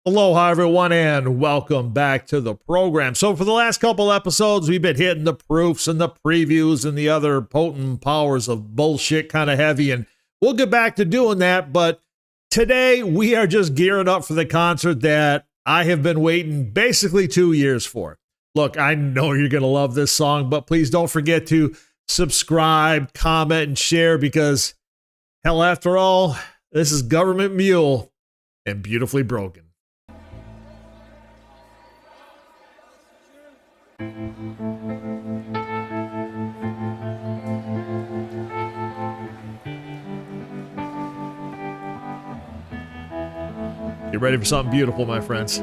Aloha, everyone, and welcome back to the program. So for the last couple episodes, we've been hitting the proofs and the previews and the other potent powers of bullshit kind of heavy, and we'll get back to doing that. But today, we are just gearing up for the concert that I have been waiting basically 2 years for. Look, I know you're going to love this song, but please don't forget to subscribe, comment, and share because, hell, after all, this is Gov't Mule and Beautifully Broken. Get ready for something beautiful, my friends.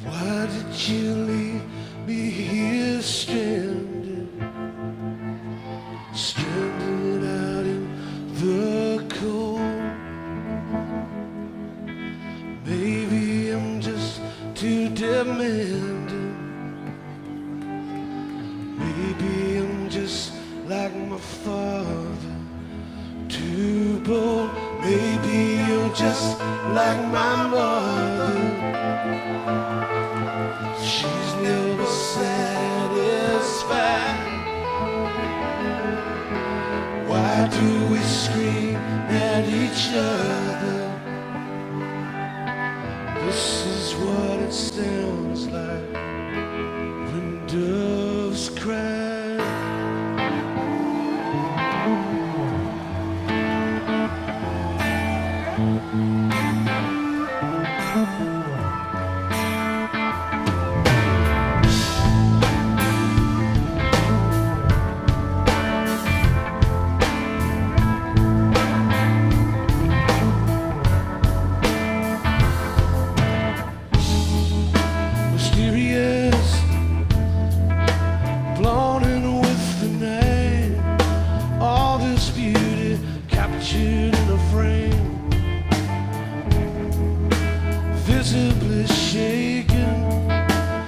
Why did you leave me here stranded out in the cold? Maybe I'm just too demanding. Maybe I'm just like my father, too bold. Maybe you're just like my mother. She's never satisfied. Why do we scream at each other? This is what it sounds like when doves cry. Visibly shaken,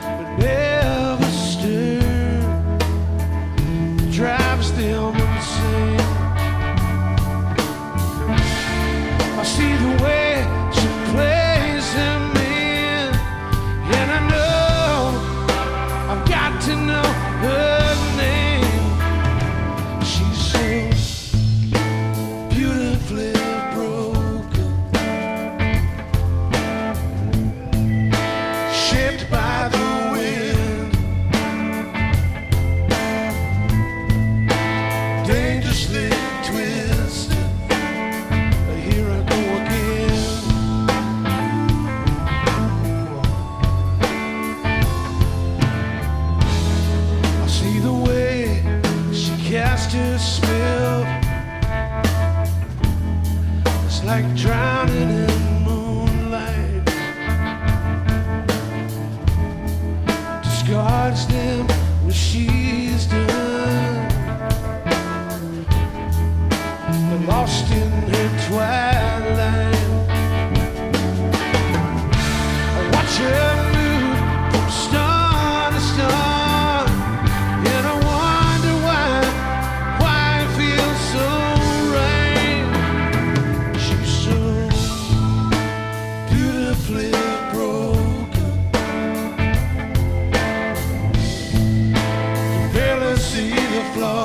but never stirred, drives them insane. I see the way she plays him in, and I know I've got to know her name. She's so beautifully broken, shaped by the wind, dangerously twisted. Here I go again. I see the way she cast her spell. It's like drowning in moonlight. Discards them when she's done, but lost in her twilight. I watch her move from star to star, and I wonder why it feels so right. She's so beautifully broken, can barely see the flaw.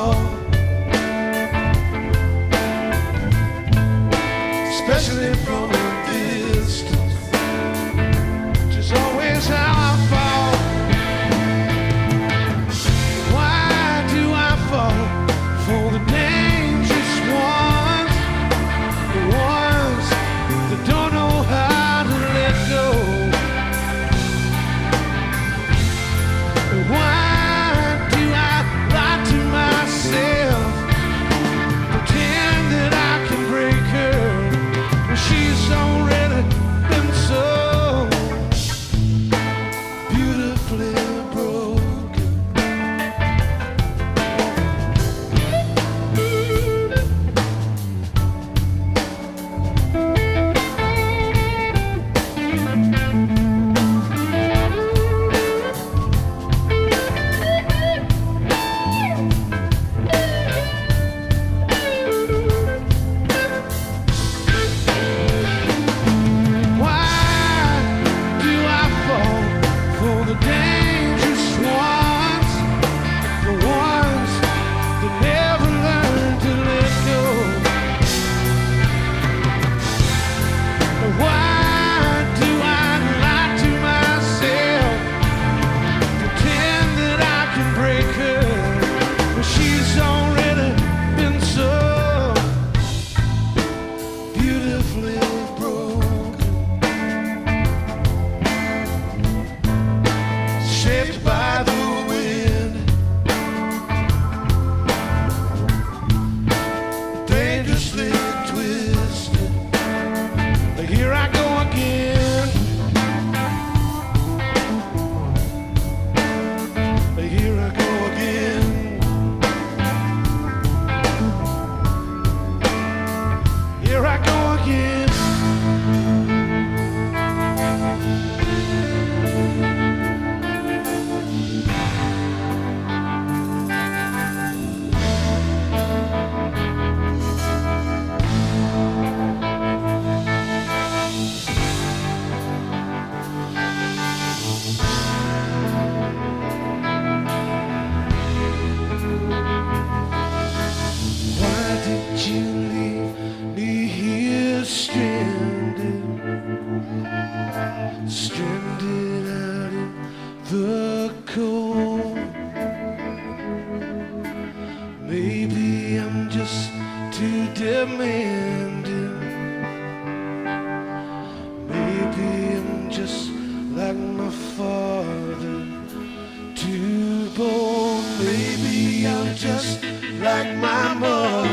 simple. Maybe I'm just like my mother.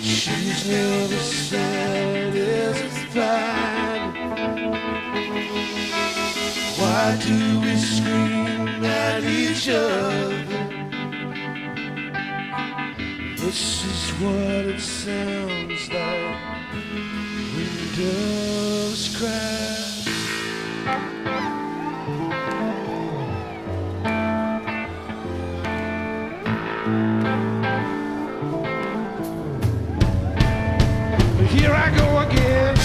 She's never satisfied. Why do we scream at each other? This is what it sounds like when doves cry. Here I go again.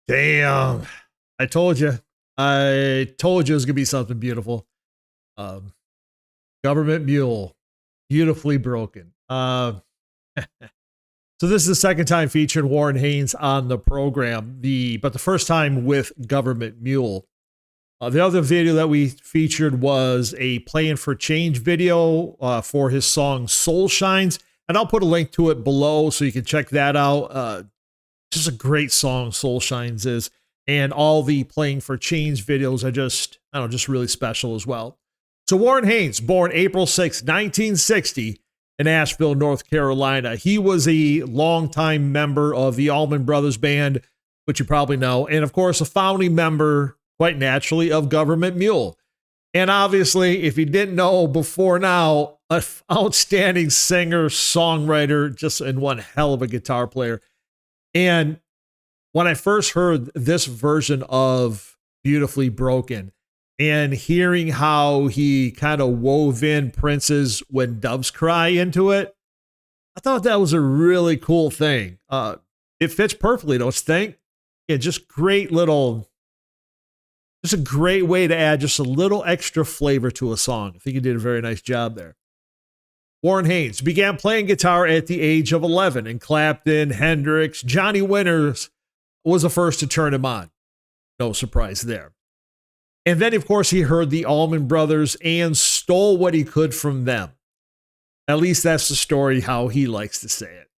Damn. I told you. I told you it was going to be something beautiful. Gov't Mule. Beautifully broken. So this is the second time featuring Warren Haynes on the program, but the first time with Gov't Mule. The other video that we featured was a Playing for Change video for his song Soul Shines, and I'll put a link to it below so you can check that out. Just a great song, Soul Shines is, and all the Playing for Change videos are just really special as well. So Warren Haynes, born April 6, 1960, in Asheville, North Carolina. He was a longtime member of the Allman Brothers Band, which you probably know, and of course a founding member, quite naturally, of Gov't Mule. And obviously, if you didn't know before now, an outstanding singer, songwriter, just and one hell of a guitar player. And when I first heard this version of Beautifully Broken and hearing how he kind of wove in Prince's When Doves Cry into it, I thought that was a really cool thing. It fits perfectly, don't you think? Yeah, just a great way to add just a little extra flavor to a song. I think he did a very nice job there. Warren Haynes began playing guitar at the age of 11, and Clapton, Hendrix, Johnny Winters was the first to turn him on. No surprise there. And then, of course, he heard the Allman Brothers and stole what he could from them. At least that's the story, how he likes to say it.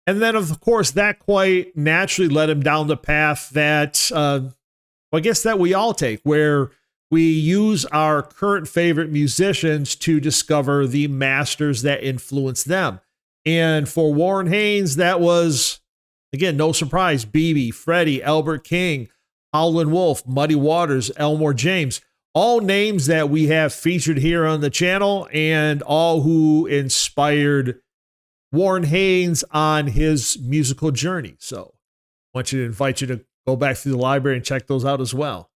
And then, of course, that quite naturally led him down the path that, I guess that we all take, where we use our current favorite musicians to discover the masters that influence them. And for Warren Haynes, that was, again, no surprise, BB, Freddie, Albert King, Howlin' Wolf, Muddy Waters, Elmore James, all names that we have featured here on the channel and all who inspired Warren Haynes on his musical journey. So I want you to invite you to go back through the library and check those out as well.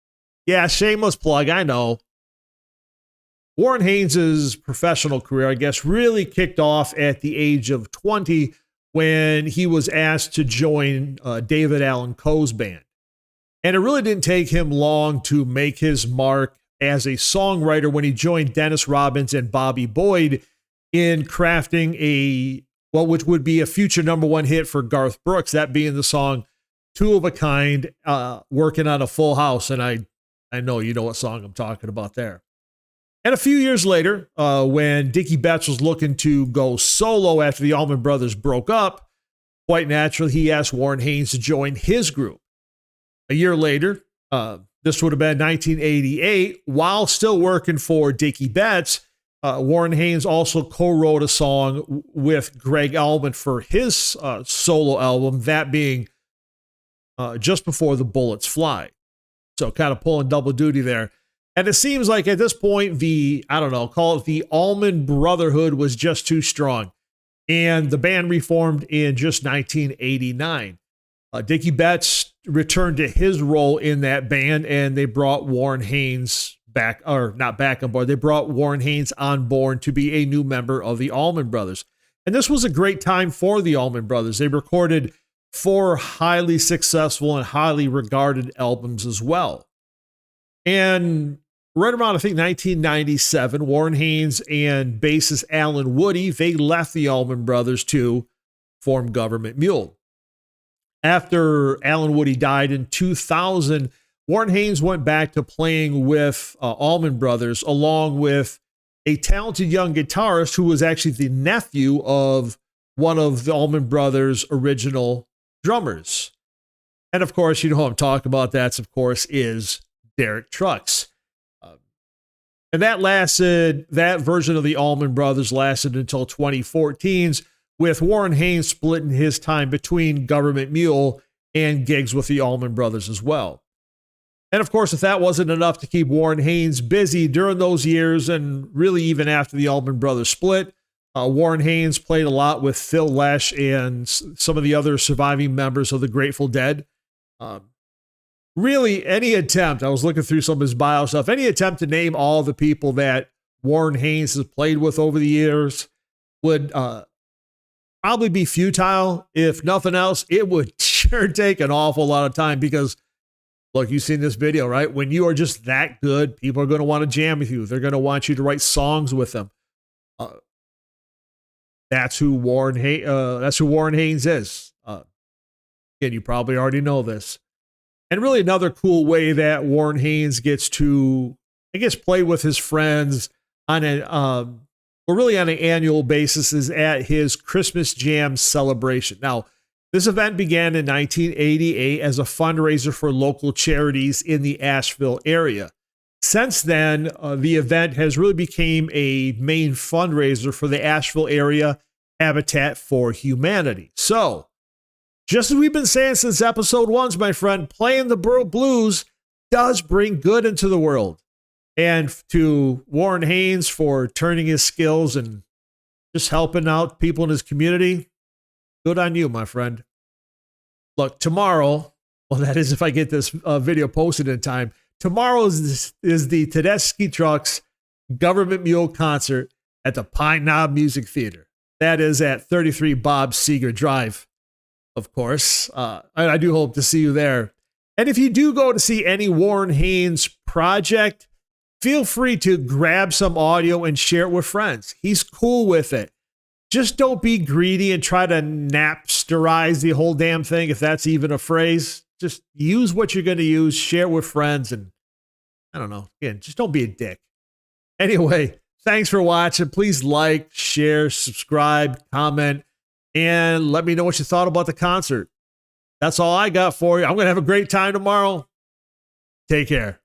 Yeah, shameless plug, I know. Warren Haynes' professional career, I guess, really kicked off at the age of 20 when he was asked to join David Allan Coe's band. And it really didn't take him long to make his mark as a songwriter when he joined Dennis Robbins and Bobby Boyd in crafting which would be a future #1 hit for Garth Brooks, that being the song Two of a Kind, Working on a Full House. And I know you know what song I'm talking about there. And a few years later, when Dickie Betts was looking to go solo after the Allman Brothers broke up, quite naturally, he asked Warren Haynes to join his group. A year later, this would have been 1988, while still working for Dickie Betts, Warren Haynes also co-wrote a song with Greg Allman for his solo album, that being Just Before the Bullets Fly. So kind of pulling double duty there. And it seems like at this point, call it the Allman Brotherhood was just too strong. And the band reformed in just 1989. Dickie Betts returned to his role in that band, and they brought Warren Haynes back, or not back on board. They brought Warren Haynes on board to be a new member of the Allman Brothers. And this was a great time for the Allman Brothers. They recorded 4 highly successful and highly regarded albums as well. And right around, I think, 1997, Warren Haynes and bassist Alan Woody, they left the Allman Brothers to form Gov't Mule. After Alan Woody died in 2000, Warren Haynes went back to playing with Allman Brothers, along with a talented young guitarist who was actually the nephew of one of the Allman Brothers' original drummers. And of course, you know who I'm talking about. That's, of course, is Derek Trucks. And that version of the Allman Brothers lasted until 2014's, with Warren Haynes splitting his time between Gov't Mule and gigs with the Allman Brothers as well. And of course, if that wasn't enough to keep Warren Haynes busy during those years, and really even after the Allman Brothers split, Warren Haynes played a lot with Phil Lesh and some of the other surviving members of the Grateful Dead. Really, any attempt, I was looking through some of his bio stuff, any attempt to name all the people that Warren Haynes has played with over the years would probably be futile. If nothing else, it would sure take an awful lot of time because, look, you've seen this video, right? When you are just that good, people are going to want to jam with you. They're going to want you to write songs with them. That's who Warren Haynes is. Again, you probably already know this. And really another cool way that Warren Haynes gets to, I guess, play with his friends on an annual basis is at his Christmas Jam celebration. Now, this event began in 1988 as a fundraiser for local charities in the Asheville area. Since then, the event has really become a main fundraiser for the Asheville area Habitat for Humanity. So, just as we've been saying since episode 1, my friend, playing the blues does bring good into the world. And to Warren Haynes for turning his skills and just helping out people in his community, good on you, my friend. Look, tomorrow, well, that is if I get this video posted in time, tomorrow is the Tedeschi Trucks Gov't Mule concert at the Pine Knob Music Theater. That is at 33 Bob Seeger Drive, of course. I do hope to see you there. And if you do go to see any Warren Haynes project, feel free to grab some audio and share it with friends. He's cool with it. Just don't be greedy and try to Napsterize the whole damn thing, if that's even a phrase. Just use what you're going to use, share it with friends, and I don't know. Again, just don't be a dick. Anyway, thanks for watching. Please like, share, subscribe, comment, and let me know what you thought about the concert. That's all I got for you. I'm going to have a great time tomorrow. Take care.